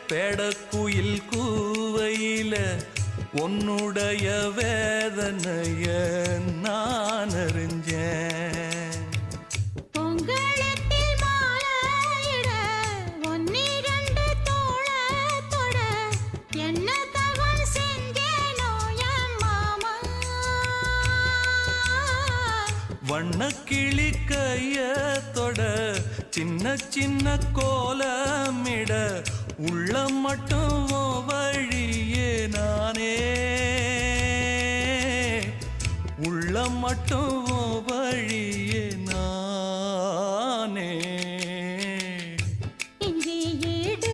பேடக்குயில் கூவையில உன்னுடைய வேதனைய நான் அறிஞ்சேன். பொங்கலத்தில் மாலையிட ஒன்னிரண்டு தோளத்தோட என்ன தவம் செஞ்சேனோ என் மாமா. வண்ணக்கிளி கையத்தோட சின்ன சின்ன கோலமிட உள்ள மட்டும் வழியே நானே, உள்ள மட்டும்